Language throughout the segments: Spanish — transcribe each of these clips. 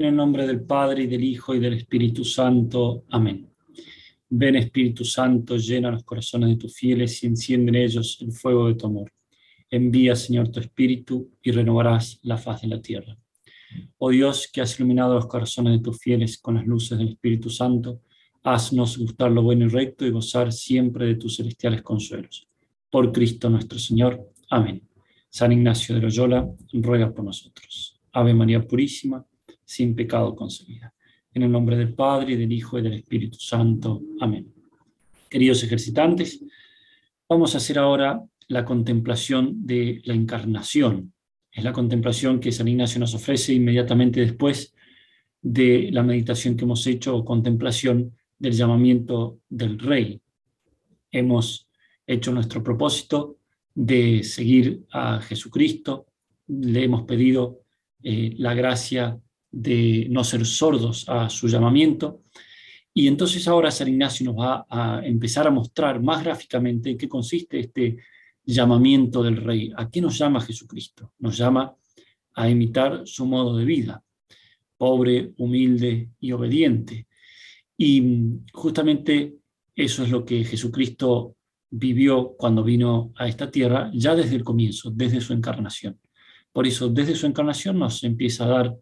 En el nombre del Padre, y del Hijo, y del Espíritu Santo. Amén. Ven, Espíritu Santo, llena los corazones de tus fieles y enciende en ellos el fuego de tu amor. Envía, Señor, tu Espíritu y renovarás la faz de la tierra. Oh Dios, que has iluminado los corazones de tus fieles con las luces del Espíritu Santo, haznos gustar lo bueno y recto y gozar siempre de tus celestiales consuelos. Por Cristo nuestro Señor. Amén. San Ignacio de Loyola, ruega por nosotros. Ave María Purísima, sin pecado concebida. En el nombre del Padre, y del Hijo, y del Espíritu Santo. Amén. Queridos ejercitantes, vamos a hacer ahora la contemplación de la Encarnación. Es la contemplación que San Ignacio nos ofrece inmediatamente después de la meditación que hemos hecho, o contemplación del llamamiento del Rey. Hemos hecho nuestro propósito de seguir a Jesucristo, le hemos pedido la gracia de no ser sordos a su llamamiento, y entonces ahora San Ignacio nos va a empezar a mostrar más gráficamente en qué consiste este llamamiento del Rey. ¿A qué nos llama Jesucristo? Nos llama a imitar su modo de vida, pobre, humilde y obediente. Y justamente eso es lo que Jesucristo vivió cuando vino a esta tierra, ya desde el comienzo, desde su encarnación. Por eso, desde su encarnación nos empieza a dar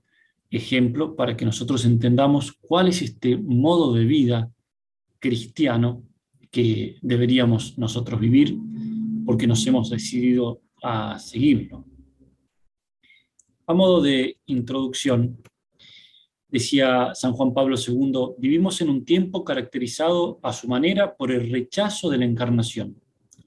ejemplo para que nosotros entendamos cuál es este modo de vida cristiano que deberíamos nosotros vivir, porque nos hemos decidido a seguirlo. A modo de introducción, decía San Juan Pablo II, vivimos en un tiempo caracterizado a su manera por el rechazo de la encarnación.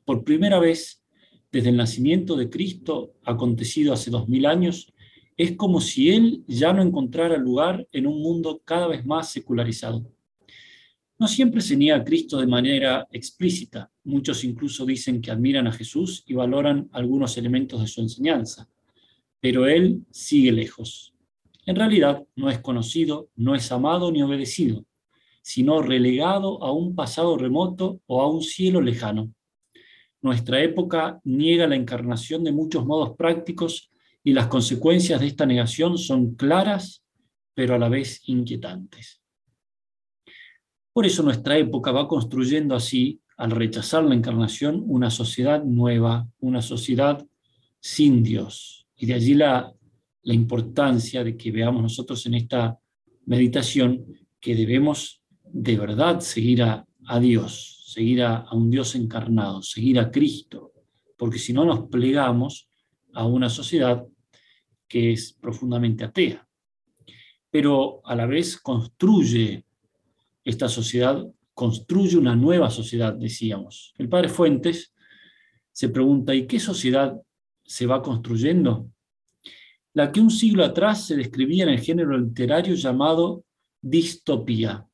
Por primera vez, desde el nacimiento de Cristo, acontecido hace 2000 años, es como si Él ya no encontrara lugar en un mundo cada vez más secularizado. No siempre se niega a Cristo de manera explícita. Muchos incluso dicen que admiran a Jesús y valoran algunos elementos de su enseñanza. Pero Él sigue lejos. En realidad no es conocido, no es amado ni obedecido, sino relegado a un pasado remoto o a un cielo lejano. Nuestra época niega la encarnación de muchos modos prácticos y las consecuencias de esta negación son claras, pero a la vez inquietantes. Por eso nuestra época va construyendo así, al rechazar la encarnación, una sociedad nueva, una sociedad sin Dios. Y de allí la importancia de que veamos nosotros en esta meditación que debemos de verdad seguir a Dios, seguir a un Dios encarnado, seguir a Cristo, porque si no nos plegamos a una sociedad que es profundamente atea. Pero a la vez esta sociedad construye una nueva sociedad, decíamos. El padre Fuentes se pregunta, ¿y qué sociedad se va construyendo? La que un siglo atrás se describía en el género literario llamado distopía.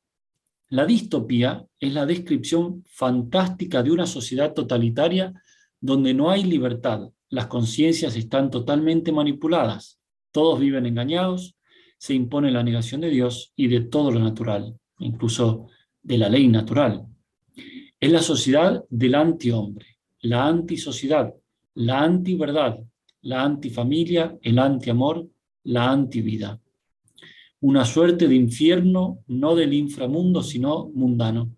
La distopía es la descripción fantástica de una sociedad totalitaria donde no hay libertad, las conciencias están totalmente manipuladas, todos viven engañados, se impone la negación de Dios y de todo lo natural, incluso de la ley natural. Es la sociedad del antihombre, la antisociedad, la antiverdad, la antifamilia, el antiamor, la antivida. Una suerte de infierno, no del inframundo, sino mundano.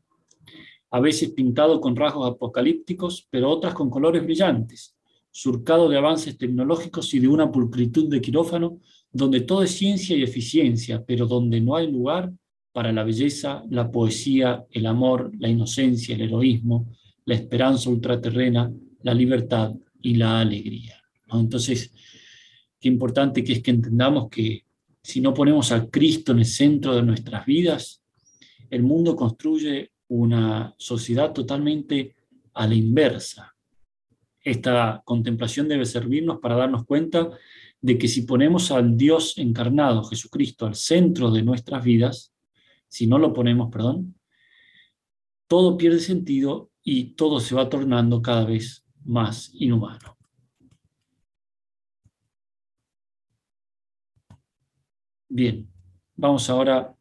A veces pintado con rasgos apocalípticos, pero otras con colores brillantes, surcado de avances tecnológicos y de una pulcritud de quirófano, donde todo es ciencia y eficiencia, pero donde no hay lugar para la belleza, la poesía, el amor, la inocencia, el heroísmo, la esperanza ultraterrena, la libertad y la alegría. ¿No? Entonces, qué importante que es que entendamos que si no ponemos a Cristo en el centro de nuestras vidas, el mundo construye una sociedad totalmente a la inversa. Esta contemplación debe servirnos para darnos cuenta de que si ponemos al Dios encarnado, Jesucristo, al centro de nuestras vidas, si no lo ponemos, todo pierde sentido y todo se va tornando cada vez más inhumano. Bien, vamos ahora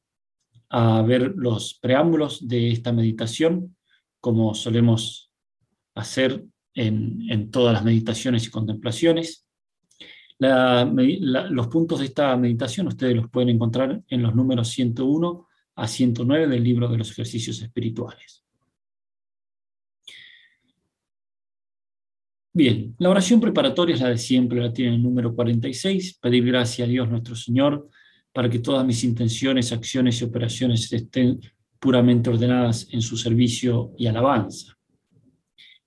a ver los preámbulos de esta meditación, como solemos hacer en todas las meditaciones y contemplaciones. Los puntos de esta meditación ustedes los pueden encontrar en los números 101 a 109 del libro de los ejercicios espirituales. Bien, la oración preparatoria es la de siempre, la tiene el número 46, pedir gracia a Dios nuestro Señor para que todas mis intenciones, acciones y operaciones estén puramente ordenadas en su servicio y alabanza.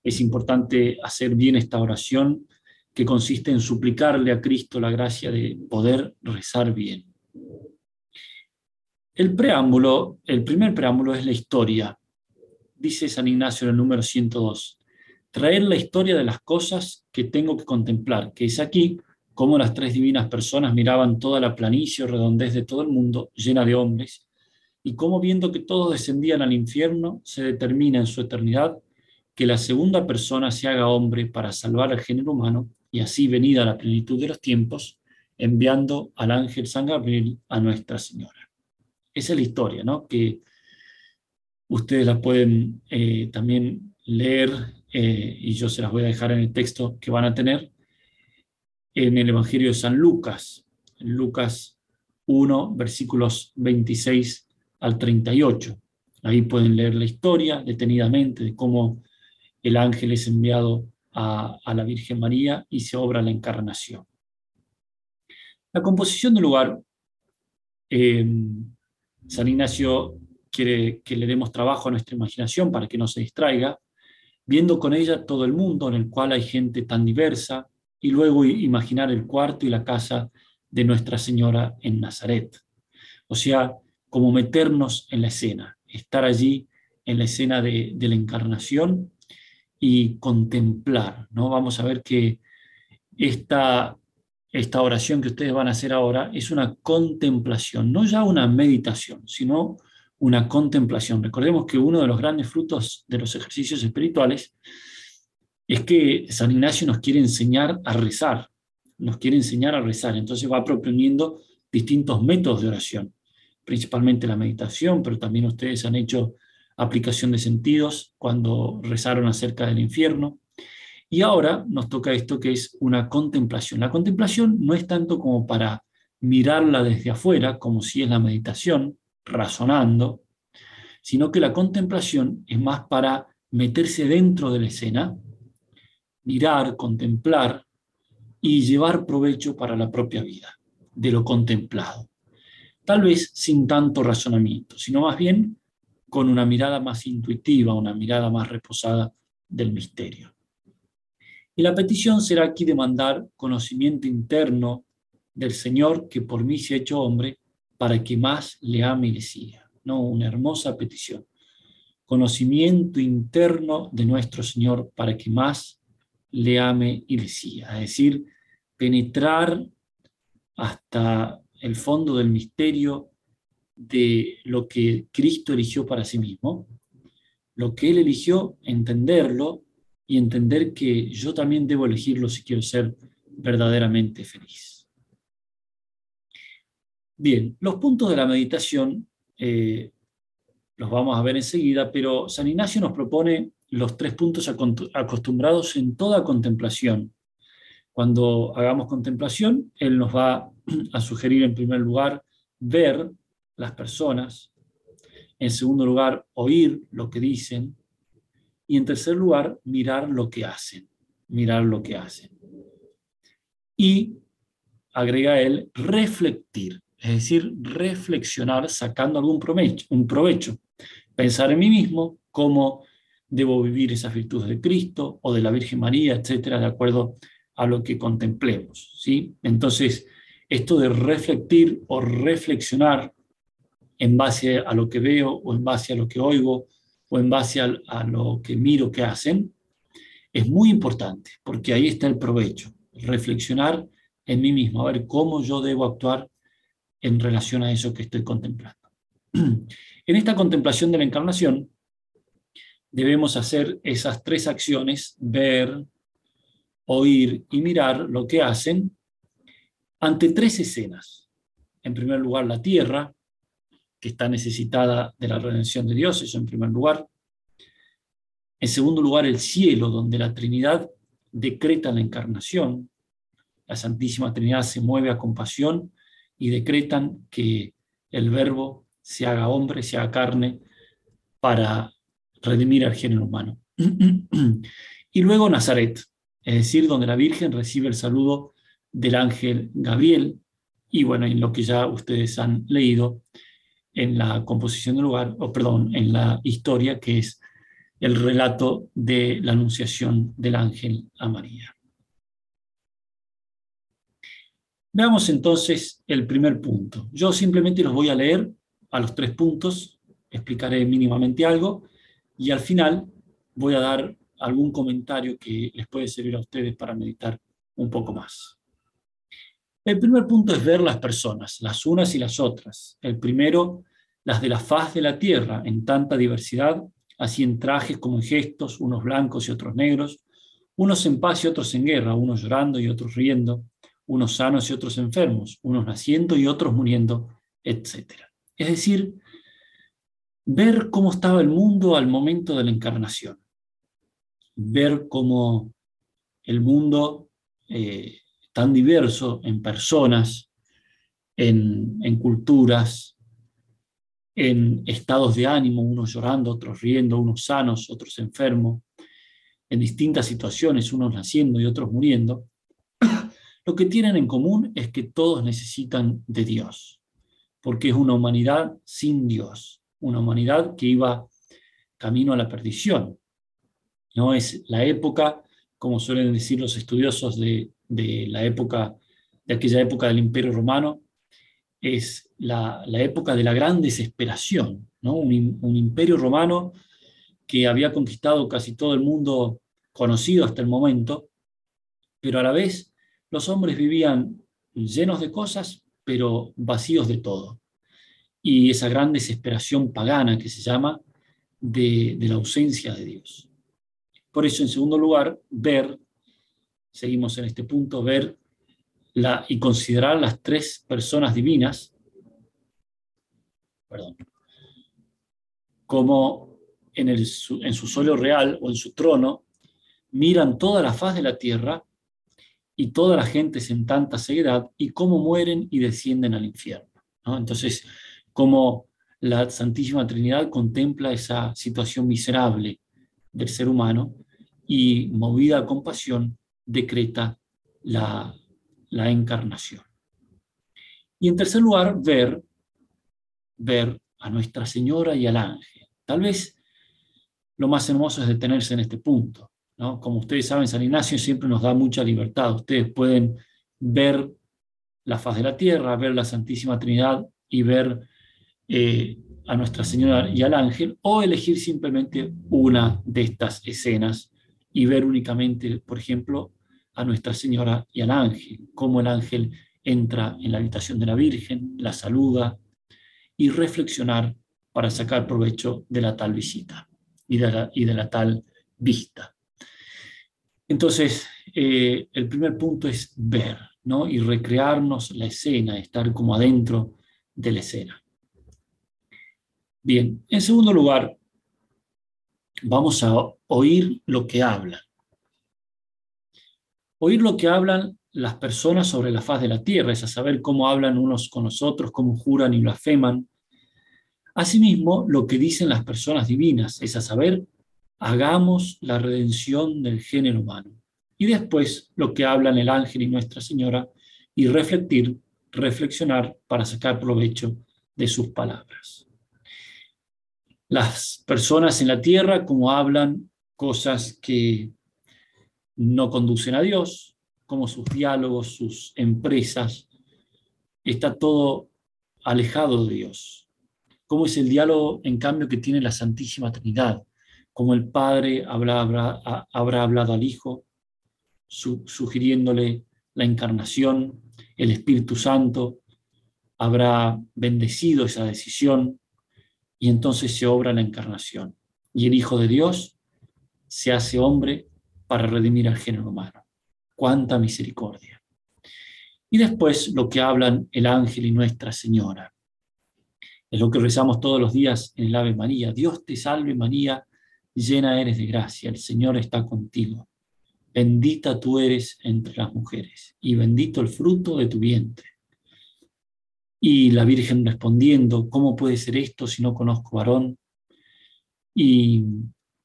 Es importante hacer bien esta oración que consiste en suplicarle a Cristo la gracia de poder rezar bien. El primer preámbulo es la historia. Dice San Ignacio en el número 102, traer la historia de las cosas que tengo que contemplar, que es aquí cómo las tres divinas personas miraban toda la planicie o redondez de todo el mundo, llena de hombres, y cómo viendo que todos descendían al infierno, se determina en su eternidad que la segunda persona se haga hombre para salvar al género humano, y así venida la plenitud de los tiempos, enviando al ángel San Gabriel a Nuestra Señora. Esa es la historia, ¿no? Que ustedes la pueden también leer, y yo se las voy a dejar en el texto que van a tener, en el Evangelio de San Lucas, en Lucas 1, versículos 26 al 38. Ahí pueden leer la historia detenidamente de cómo el ángel es enviado a la Virgen María y se obra la encarnación. La composición del lugar, San Ignacio quiere que le demos trabajo a nuestra imaginación para que no se distraiga, viendo con ella todo el mundo en el cual hay gente tan diversa, y luego imaginar el cuarto y la casa de Nuestra Señora en Nazaret. O sea, como meternos en la escena, estar allí en la escena de la encarnación y contemplar, ¿no? Vamos a ver que esta oración que ustedes van a hacer ahora es una contemplación, no ya una meditación, sino una contemplación. Recordemos que uno de los grandes frutos de los ejercicios espirituales es que San Ignacio nos quiere enseñar a rezar, nos quiere enseñar a rezar, entonces va proponiendo distintos métodos de oración, principalmente la meditación, pero también ustedes han hecho aplicación de sentidos cuando rezaron acerca del infierno. Y ahora nos toca esto que es una contemplación. La contemplación no es tanto como para mirarla desde afuera, como si es la meditación, razonando, sino que la contemplación es más para meterse dentro de la escena, mirar, contemplar y llevar provecho para la propia vida de lo contemplado. Tal vez sin tanto razonamiento, sino más bien con una mirada más intuitiva, una mirada más reposada del misterio. Y la petición será aquí demandar conocimiento interno del Señor que por mí se ha hecho hombre para que más le ame y le siga. No, una hermosa petición. Conocimiento interno de nuestro Señor para que más le ame y le siga. Es decir, penetrar hasta el fondo del misterio de lo que Cristo eligió para sí mismo, lo que Él eligió, entenderlo y entender que yo también debo elegirlo si quiero ser verdaderamente feliz. Bien, los puntos de la meditación los vamos a ver enseguida, pero San Ignacio nos propone los 3 puntos acostumbrados en toda contemplación. Cuando hagamos contemplación, Él nos va a sugerir en primer lugar ver las personas, en segundo lugar oír lo que dicen, y en tercer lugar, mirar lo que hacen. Mirar lo que hacen. Y, agrega él, reflectir. Es decir, reflexionar sacando algún provecho. Pensar en mí mismo, cómo debo vivir esas virtudes de Cristo o de la Virgen María, etcétera, de acuerdo a lo que contemplemos, ¿sí? Entonces, esto de reflectir o reflexionar en base a lo que veo o en base a lo que oigo o en base a lo que miro que hacen, es muy importante, porque ahí está el provecho, reflexionar en mí mismo, a ver cómo yo debo actuar en relación a eso que estoy contemplando. En esta contemplación de la encarnación, debemos hacer esas 3 acciones, ver, oír y mirar lo que hacen, ante 3 escenas. En primer lugar, la tierra, que está necesitada de la redención de Dios, eso en primer lugar. En segundo lugar, el cielo, donde la Trinidad decreta la encarnación. la Santísima Trinidad se mueve a compasión y decretan que el Verbo se haga hombre, se haga carne para redimir al género humano. Y luego Nazaret, es decir, donde la Virgen recibe el saludo del ángel Gabriel, y bueno, en lo que ya ustedes han leído en la composición del lugar, o perdón, en la historia, que es el relato de la anunciación del ángel a María. Veamos entonces el primer punto. Yo simplemente los voy a leer a los 3 puntos, explicaré mínimamente algo, y al final voy a dar algún comentario que les puede servir a ustedes para meditar un poco más. El primer punto es ver las personas, las unas y las otras. El primero, las de la faz de la tierra, en tanta diversidad, así en trajes como en gestos, unos blancos y otros negros, unos en paz y otros en guerra, unos llorando y otros riendo, unos sanos y otros enfermos, unos naciendo y otros muriendo, etc. Es decir, ver cómo estaba el mundo al momento de la encarnación, ver cómo el mundo tan diverso en personas, en culturas, en estados de ánimo, unos llorando, otros riendo, unos sanos, otros enfermos, en distintas situaciones, unos naciendo y otros muriendo, lo que tienen en común es que todos necesitan de Dios, porque es una humanidad sin Dios, una humanidad que iba camino a la perdición. No es la época, como suelen decir los estudiosos de la época, de aquella época del Imperio Romano, es la época de la gran desesperación, ¿no? Un imperio romano que había conquistado casi todo el mundo conocido hasta el momento, pero a la vez los hombres vivían llenos de cosas, pero vacíos de todo. Y esa gran desesperación pagana que se llama de la ausencia de Dios. Por eso, en segundo lugar, ver, seguimos en este punto, ver y considerar las 3 personas divinas, como en su solio real o en su trono, miran toda la faz de la tierra y toda la gente es en tanta ceguedad, y cómo mueren y descienden al infierno, ¿no? Entonces, cómo la Santísima Trinidad contempla esa situación miserable del ser humano y, movida a compasión, decreta la encarnación. Y en tercer lugar, ver a Nuestra Señora y al ángel. Tal vez lo más hermoso es detenerse en este punto, ¿no? Como ustedes saben, San Ignacio siempre nos da mucha libertad. Ustedes pueden ver la faz de la tierra, ver la Santísima Trinidad y ver a Nuestra Señora y al ángel, o elegir simplemente una de estas escenas y ver únicamente, por ejemplo, a Nuestra Señora y al ángel, cómo el ángel entra en la habitación de la Virgen, la saluda, y reflexionar para sacar provecho de la tal visita y de la tal vista. Entonces, el primer punto es ver, ¿no? Y recrearnos la escena, estar como adentro de la escena. Bien, en segundo lugar, vamos a oír lo que hablan. Oír lo que hablan las personas sobre la faz de la tierra, es a saber cómo hablan unos con los otros, cómo juran y blasfeman. Asimismo, lo que dicen las personas divinas, es a saber, hagamos la redención del género humano. Y después, lo que hablan el ángel y Nuestra Señora, y reflexionar para sacar provecho de sus palabras. Las personas en la tierra, como hablan cosas que no conducen a Dios, como sus diálogos, sus empresas, está todo alejado de Dios. Cómo es el diálogo, en cambio, que tiene la Santísima Trinidad, como el Padre habrá hablado al Hijo, sugiriéndole la encarnación, el Espíritu Santo habrá bendecido esa decisión, y entonces se obra la encarnación. Y el Hijo de Dios se hace hombre para redimir al género humano. ¡Cuánta misericordia! Y después lo que hablan el ángel y Nuestra Señora. Es lo que rezamos todos los días en el Ave María. Dios te salve María, llena eres de gracia, el Señor está contigo. bendita tú eres entre las mujeres, y bendito el fruto de tu vientre. Y la Virgen respondiendo, ¿cómo puede ser esto si no conozco varón? Y,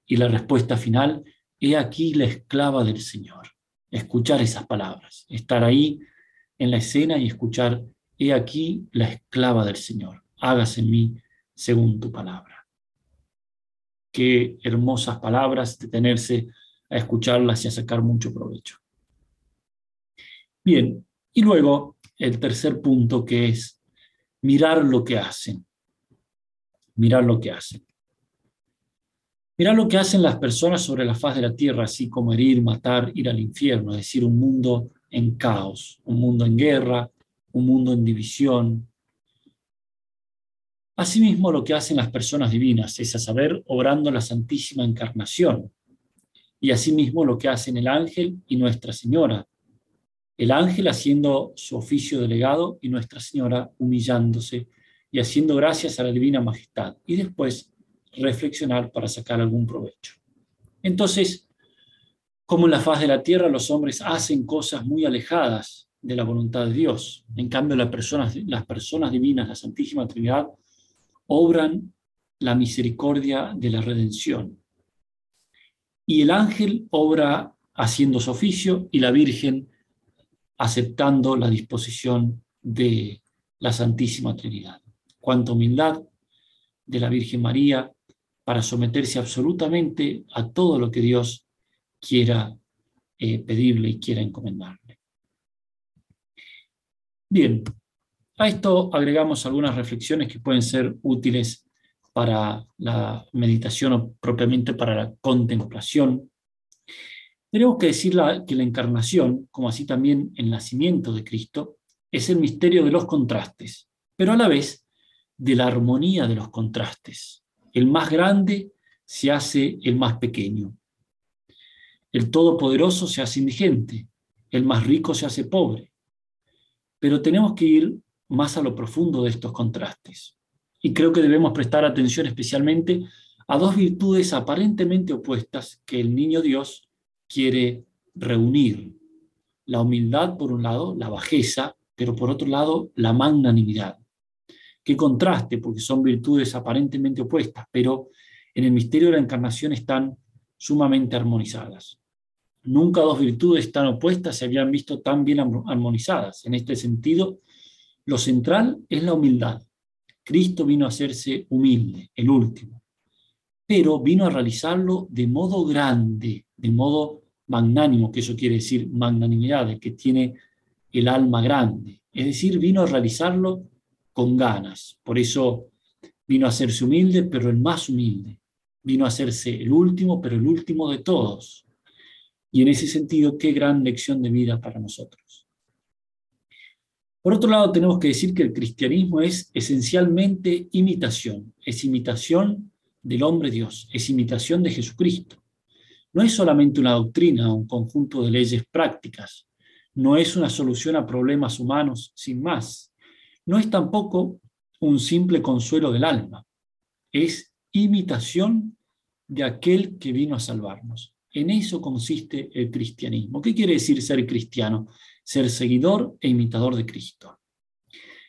y la respuesta final, he aquí la esclava del Señor. Escuchar esas palabras, estar ahí en la escena y escuchar, he aquí la esclava del Señor, hágase en mí según tu palabra. Qué hermosas palabras, detenerse a escucharlas y a sacar mucho provecho. Bien, y luego el tercer punto, que es mirar lo que hacen. Mirar lo que hacen. Mirar lo que hacen las personas sobre la faz de la tierra, así como herir, matar, ir al infierno, es decir, un mundo en caos, un mundo en guerra, un mundo en división. Asimismo, lo que hacen las personas divinas es, a saber, obrando la Santísima Encarnación, y asimismo lo que hacen el ángel y Nuestra Señora. El ángel haciendo su oficio delegado y Nuestra Señora humillándose y haciendo gracias a la Divina Majestad, y después reflexionar para sacar algún provecho. Entonces, como en la faz de la tierra los hombres hacen cosas muy alejadas de la voluntad de Dios, en cambio las personas divinas, la Santísima Trinidad, obran la misericordia de la redención. Y el ángel obra haciendo su oficio y la Virgen aceptando la disposición de la Santísima Trinidad. Cuánta humildad de la Virgen María para someterse absolutamente a todo lo que Dios quiera pedirle y quiera encomendarle. Bien, a esto agregamos algunas reflexiones que pueden ser útiles para la meditación o propiamente para la contemplación. Tenemos que decir que la encarnación, como así también el nacimiento de Cristo, es el misterio de los contrastes, pero a la vez de la armonía de los contrastes. El más grande se hace el más pequeño. El todopoderoso se hace indigente, el más rico se hace pobre. Pero tenemos que ir más a lo profundo de estos contrastes. Y creo que debemos prestar atención especialmente a dos virtudes aparentemente opuestas que el niño Dios quiere reunir. La humildad, por un lado, la bajeza, pero por otro lado, la magnanimidad. Qué contraste, porque son virtudes aparentemente opuestas, pero en el misterio de la encarnación están sumamente armonizadas. Nunca dos virtudes tan opuestas se habían visto tan bien armonizadas. En este sentido, lo central es la humildad. Cristo vino a hacerse humilde, el último, pero vino a realizarlo de modo grande, de modo magnánimo, que eso quiere decir magnanimidad, el que tiene el alma grande. Es decir, vino a realizarlo con ganas. Por eso vino a hacerse humilde, pero el más humilde. Vino a hacerse el último, pero el último de todos. Y en ese sentido, qué gran lección de vida para nosotros. Por otro lado, tenemos que decir que el cristianismo es esencialmente imitación. Es imitación del hombre Dios, es imitación de Jesucristo. No es solamente una doctrina, un conjunto de leyes prácticas. No es una solución a problemas humanos sin más. No es tampoco un simple consuelo del alma. Es imitación de aquel que vino a salvarnos. En eso consiste el cristianismo. ¿Qué quiere decir ser cristiano? Ser seguidor e imitador de Cristo.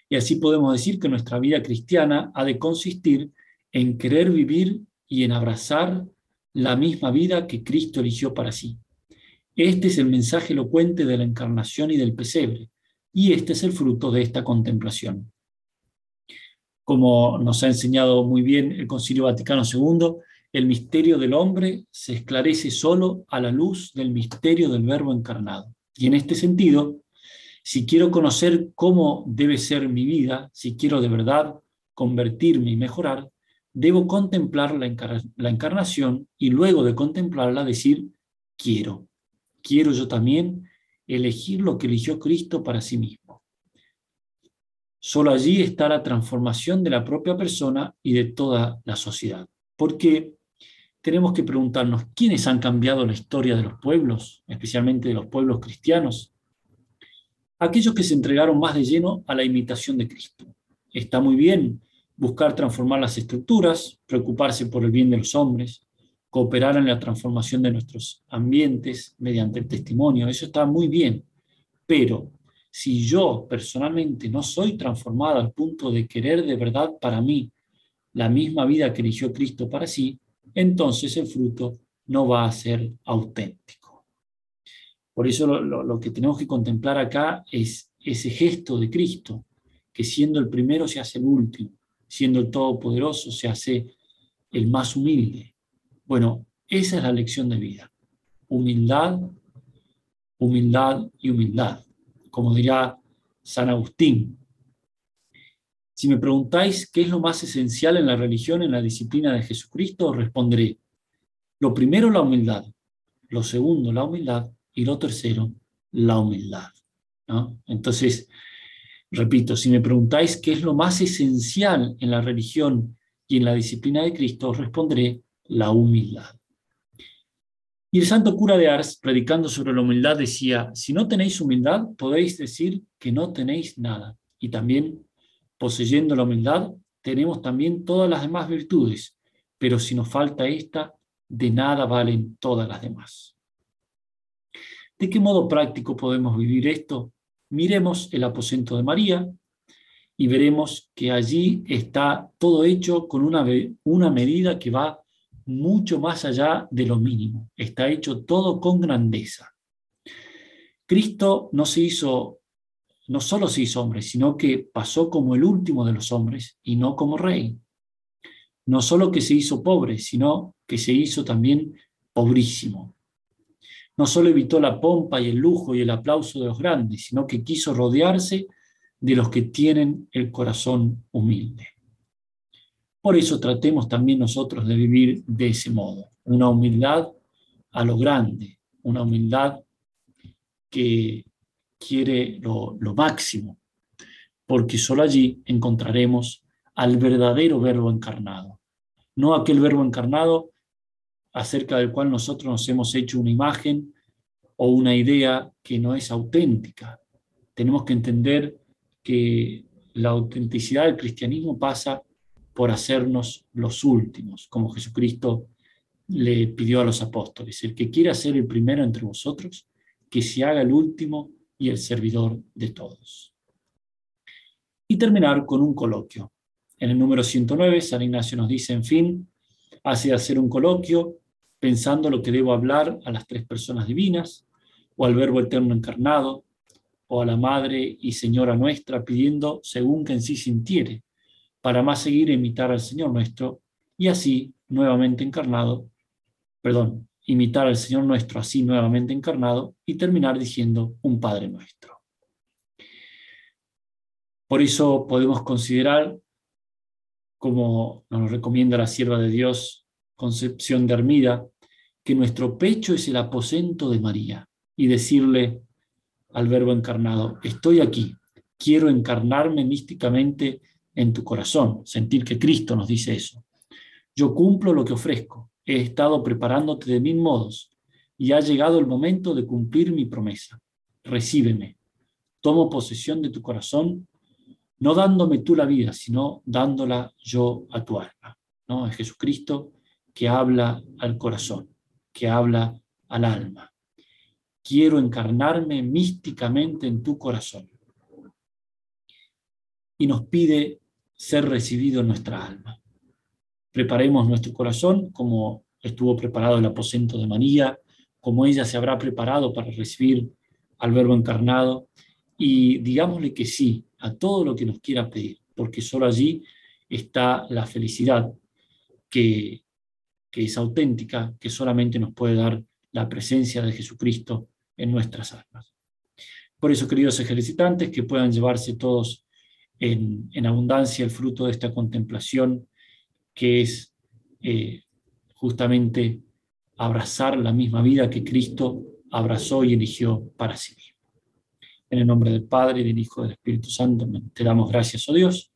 Y así podemos decir que nuestra vida cristiana ha de consistir en querer vivir y en abrazar la misma vida que Cristo eligió para sí. Este es el mensaje elocuente de la encarnación y del pesebre, y este es el fruto de esta contemplación. Como nos ha enseñado muy bien el Concilio Vaticano II, el misterio del hombre se esclarece solo a la luz del misterio del Verbo encarnado. Y en este sentido, si quiero conocer cómo debe ser mi vida, si quiero de verdad convertirme y mejorar, debo contemplar la encarnación y luego de contemplarla decir, quiero yo también elegir lo que eligió Cristo para sí mismo. Solo allí está la transformación de la propia persona y de toda la sociedad. Porque tenemos que preguntarnos, ¿quiénes han cambiado la historia de los pueblos, especialmente de los pueblos cristianos? Aquellos que se entregaron más de lleno a la imitación de Cristo. Está muy bien buscar transformar las estructuras, preocuparse por el bien de los hombres, cooperar en la transformación de nuestros ambientes mediante el testimonio. Eso está muy bien, pero si yo personalmente no soy transformado al punto de querer de verdad para mí la misma vida que eligió Cristo para sí, entonces el fruto no va a ser auténtico. Por eso lo que tenemos que contemplar acá es ese gesto de Cristo, que siendo el primero se hace el último, siendo el todopoderoso se hace el más humilde. Bueno, esa es la lección de vida. Humildad, humildad y humildad. Como dirá San Agustín. Si me preguntáis qué es lo más esencial en la religión, en la disciplina de Jesucristo, os responderé: lo primero, la humildad; lo segundo, la humildad; y lo tercero, la humildad, ¿no? Entonces, repito, si me preguntáis qué es lo más esencial en la religión y en la disciplina de Cristo, os responderé: la humildad. Y el santo cura de Ars, predicando sobre la humildad, decía: si no tenéis humildad, podéis decir que no tenéis nada. Y también, poseyendo la humildad, tenemos también todas las demás virtudes, pero si nos falta esta, de nada valen todas las demás. ¿De qué modo práctico podemos vivir esto? Miremos el aposento de María y veremos que allí está todo hecho con una medida que va mucho más allá de lo mínimo. Está hecho todo con grandeza. Cristo no solo se hizo hombre, sino que pasó como el último de los hombres y no como rey. No solo que se hizo pobre, sino que se hizo también pobrísimo. No solo evitó la pompa y el lujo y el aplauso de los grandes, sino que quiso rodearse de los que tienen el corazón humilde. Por eso tratemos también nosotros de vivir de ese modo, una humildad a lo grande, una humildad que quiere lo máximo, porque solo allí encontraremos al verdadero Verbo encarnado, no aquel Verbo encarnado acerca del cual nosotros nos hemos hecho una imagen o una idea que no es auténtica. Tenemos que entender que la autenticidad del cristianismo pasa por hacernos los últimos, como Jesucristo le pidió a los apóstoles: el que quiera ser el primero entre vosotros, que se haga el último y el servidor de todos. Y terminar con un coloquio. En el número 109, San Ignacio nos dice: en fin, hace de hacer un coloquio pensando lo que debo hablar a las tres personas divinas, o al Verbo eterno encarnado, o a la Madre y Señora nuestra, pidiendo según que en sí sintiere, para más seguir e imitar al Señor nuestro, y así nuevamente encarnado, imitar al Señor nuestro así nuevamente encarnado, y terminar diciendo un Padre Nuestro. Por eso podemos considerar, como nos recomienda la sierva de Dios, Concepción de Armida, que nuestro pecho es el aposento de María, y decirle al Verbo encarnado: estoy aquí, quiero encarnarme místicamente en tu corazón. Sentir que Cristo nos dice eso. Yo cumplo lo que ofrezco, he estado preparándote de 1000 modos, y ha llegado el momento de cumplir mi promesa. Recíbeme, tomo posesión de tu corazón, no dándome tú la vida, sino dándola yo a tu alma, ¿no? Es Jesucristo que habla al corazón, que habla al alma. Quiero encarnarme místicamente en tu corazón. Y nos pide ser recibido en nuestra alma. Preparemos nuestro corazón como estuvo preparado el aposento de María, como ella se habrá preparado para recibir al Verbo encarnado, y digámosle que sí a todo lo que nos quiera pedir, porque solo allí está la felicidad que es auténtica, que solamente nos puede dar la presencia de Jesucristo en nuestras almas. Por eso, queridos ejercitantes, que puedan llevarse todos en abundancia el fruto de esta contemplación, que es justamente abrazar la misma vida que Cristo abrazó y eligió para sí mismo. En el nombre del Padre, del Hijo y del Espíritu Santo, te damos gracias, oh Dios,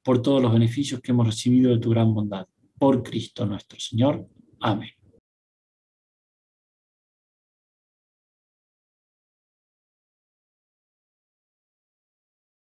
por todos los beneficios que hemos recibido de tu gran bondad. Por Cristo nuestro Señor. Amén.